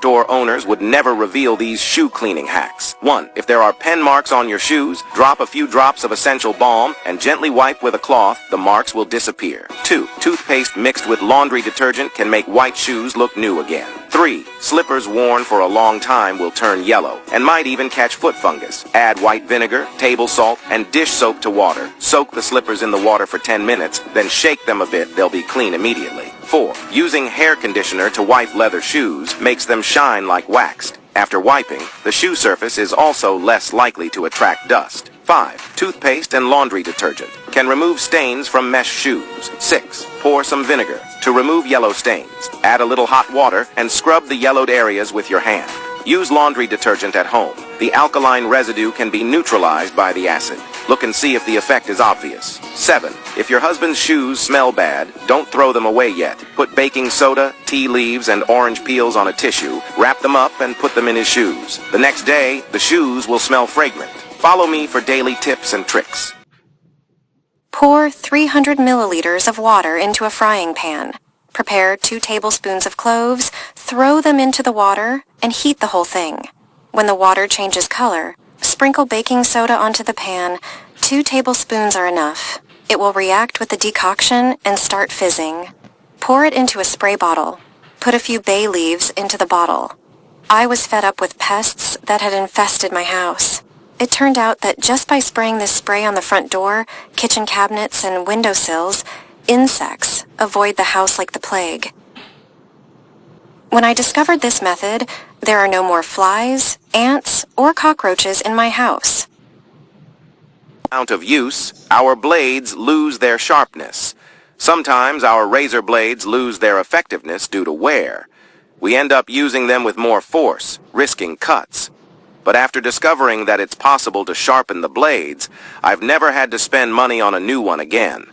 store owners would never reveal these shoe cleaning hacks. 1. If there are pen marks on your shoes, drop a few drops of essential balm and gently wipe with a cloth. The marks will disappear. 2. Toothpaste mixed with laundry detergent can make white shoes look new again. 3. Slippers worn for a long time will turn yellow and might even catch foot fungus. Add white vinegar, table salt, and dish soap to water. Soak the slippers in the water for 10 minutes, then shake them a bit. They'll be clean immediately. 4. Using hair conditioner to wipe leather shoes makes them shine like waxed. After wiping, the shoe surface is also less likely to attract dust. 5. Toothpaste and laundry detergent can remove stains from mesh shoes. 6. Pour some vinegar to remove yellow stains. Add a little hot water and scrub the yellowed areas with your hand. Use laundry detergent at home. The alkaline residue can be neutralized by the acid. Look and see if the effect is obvious. 7. If your husband's shoes smell bad, don't throw them away yet. Put baking soda, tea leaves, and orange peels on a tissue, wrap them up, and put them in his shoes. The next day, the shoes will smell fragrant. Follow me for daily tips and tricks. Pour 300 milliliters of water into a frying pan. Prepare 2 tablespoons of cloves, throw them into the water, and heat the whole thing. When the water changes color, sprinkle baking soda onto the pan. 2 tablespoons are enough. It will react with the decoction and start fizzing. Pour it into a spray bottle. Put a few bay leaves into the bottle. I was fed up with pests that had infested my house. It turned out that just by spraying this spray on the front door, kitchen cabinets, and windowsills, insects avoid the house like the plague. When I discovered this method, there are no more flies, ants, or cockroaches in my house. Amount of use, our blades lose their sharpness. Sometimes our razor blades lose their effectiveness due to wear. We end up using them with more force, risking cuts. But after discovering that it's possible to sharpen the blades, I've never had to spend money on a new one again.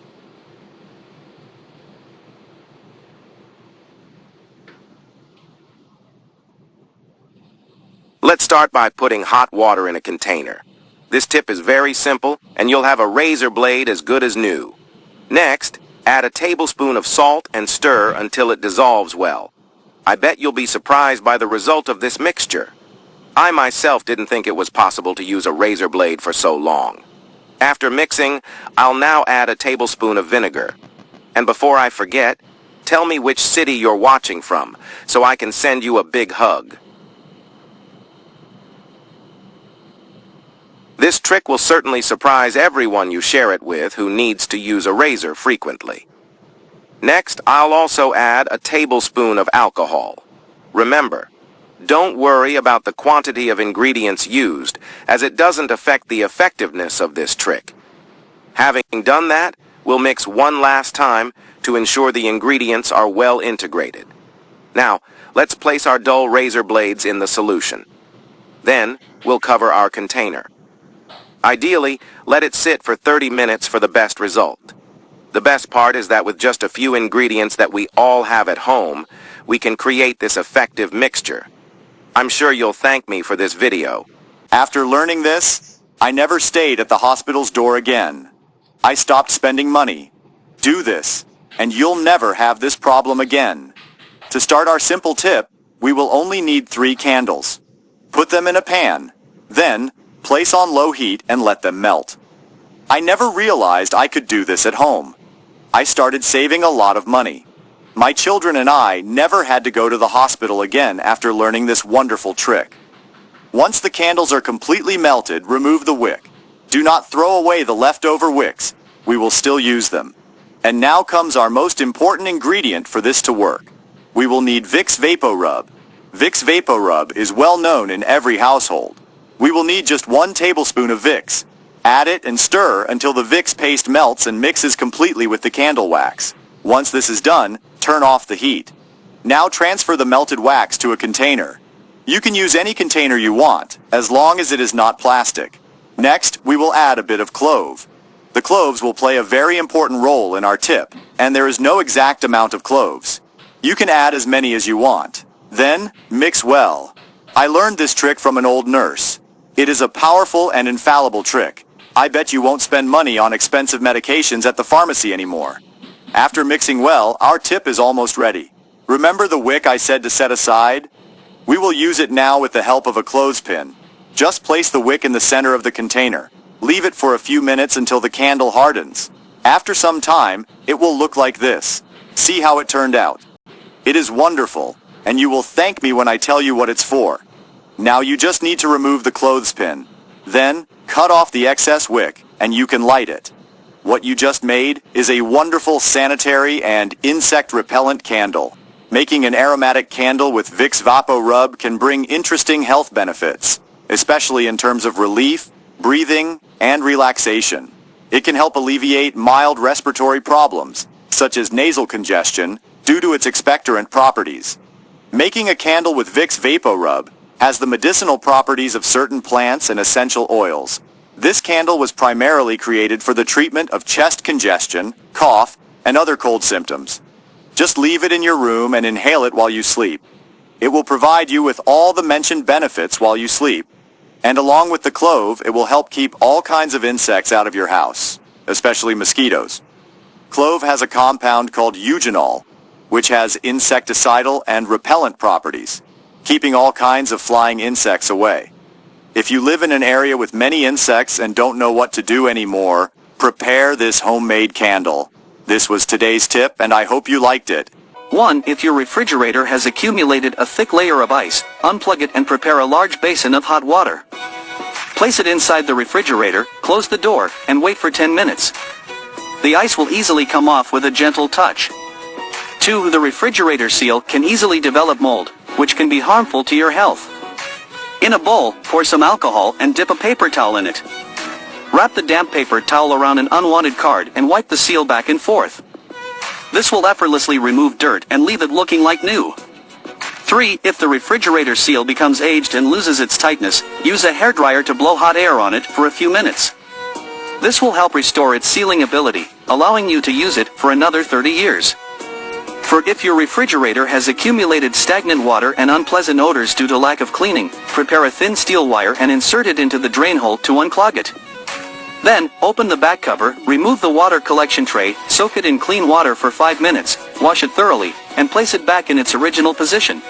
Let's start by putting hot water in a container. This tip is very simple, and you'll have a razor blade as good as new. Next, add a tablespoon of salt and stir until it dissolves well. I bet you'll be surprised by the result of this mixture. I myself didn't think it was possible to use a razor blade for so long. After mixing, I'll now add a tablespoon of vinegar. And before I forget, tell me which city you're watching from, so I can send you a big hug. This trick will certainly surprise everyone you share it with who needs to use a razor frequently. Next, I'll also add a tablespoon of alcohol. Remember, don't worry about the quantity of ingredients used, as it doesn't affect the effectiveness of this trick. Having done that, we'll mix one last time to ensure the ingredients are well integrated. Now, let's place our dull razor blades in the solution. Then, we'll cover our container. Ideally, let it sit for 30 minutes for the best result. The best part is that with just a few ingredients that we all have at home, we can create this effective mixture. I'm sure you'll thank me for this video. After learning this, I never stayed at the hospital's door again. I stopped spending money. Do this, and you'll never have this problem again. To start our simple tip, we will only need 3 candles. Put them in a pan. Then, place on low heat and let them melt. I never realized I could do this at home. I started saving a lot of money. My children and I never had to go to the hospital again after learning this wonderful trick. Once the candles are completely melted, remove the wick. Do not throw away the leftover wicks. We will still use them. And now comes our most important ingredient for this to work. We will need Vicks VapoRub. Vicks VapoRub is well known in every household. We will need just 1 tablespoon of Vicks. Add it and stir until the Vicks paste melts and mixes completely with the candle wax. Once this is done, turn off the heat. Now transfer the melted wax to a container. You can use any container you want, as long as it is not plastic. Next, we will add a bit of clove. The cloves will play a very important role in our tip, and there is no exact amount of cloves. You can add as many as you want. Then, mix well. I learned this trick from an old nurse. It is a powerful and infallible trick. I bet you won't spend money on expensive medications at the pharmacy anymore. After mixing well, our tip is almost ready. Remember the wick I said to set aside? We will use it now with the help of a clothespin. Just place the wick in the center of the container. Leave it for a few minutes until the candle hardens. After some time, it will look like this. See how it turned out. It is wonderful, and you will thank me when I tell you what it's for. Now you just need to remove the clothespin. Then, cut off the excess wick, and you can light it. What you just made is a wonderful sanitary and insect repellent candle. Making an aromatic candle with Vicks VapoRub can bring interesting health benefits, especially in terms of relief, breathing, and relaxation. It can help alleviate mild respiratory problems, such as nasal congestion, due to its expectorant properties. Making a candle with Vicks VapoRub has the medicinal properties of certain plants and essential oils. This candle was primarily created for the treatment of chest congestion, cough, and other cold symptoms. Just leave it in your room and inhale it while you sleep. It will provide you with all the mentioned benefits while you sleep. And along with the clove, it will help keep all kinds of insects out of your house, especially mosquitoes. Clove has a compound called eugenol, which has insecticidal and repellent properties, keeping all kinds of flying insects away. If you live in an area with many insects and don't know what to do anymore, prepare this homemade candle. This was today's tip, and I hope you liked it. 1. If your refrigerator has accumulated a thick layer of ice, unplug it and prepare a large basin of hot water. Place it inside the refrigerator, close the door, and wait for 10 minutes. The ice will easily come off with a gentle touch. 2. The refrigerator seal can easily develop mold, which can be harmful to your health. In a bowl, pour some alcohol and dip a paper towel in it. Wrap the damp paper towel around an unwanted card and wipe the seal back and forth. This will effortlessly remove dirt and leave it looking like new. 3. If the refrigerator seal becomes aged and loses its tightness, use a hairdryer to blow hot air on it for a few minutes. This will help restore its sealing ability, allowing you to use it for another 30 years. For if your refrigerator has accumulated stagnant water and unpleasant odors due to lack of cleaning, prepare a thin steel wire and insert it into the drain hole to unclog it. Then, open the back cover, remove the water collection tray, soak it in clean water for 5 minutes, wash it thoroughly, and place it back in its original position.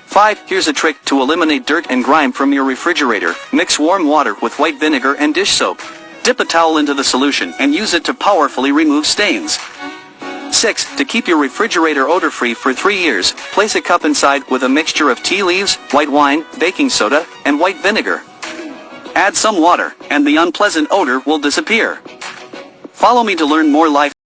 5. Here's a trick to eliminate dirt and grime from your refrigerator. Mix warm water with white vinegar and dish soap. Dip a towel into the solution and use it to powerfully remove stains. 6. To keep your refrigerator odor-free for 3 years, place a cup inside with a mixture of tea leaves, white wine, baking soda, and white vinegar. Add some water, and the unpleasant odor will disappear. Follow me to learn more life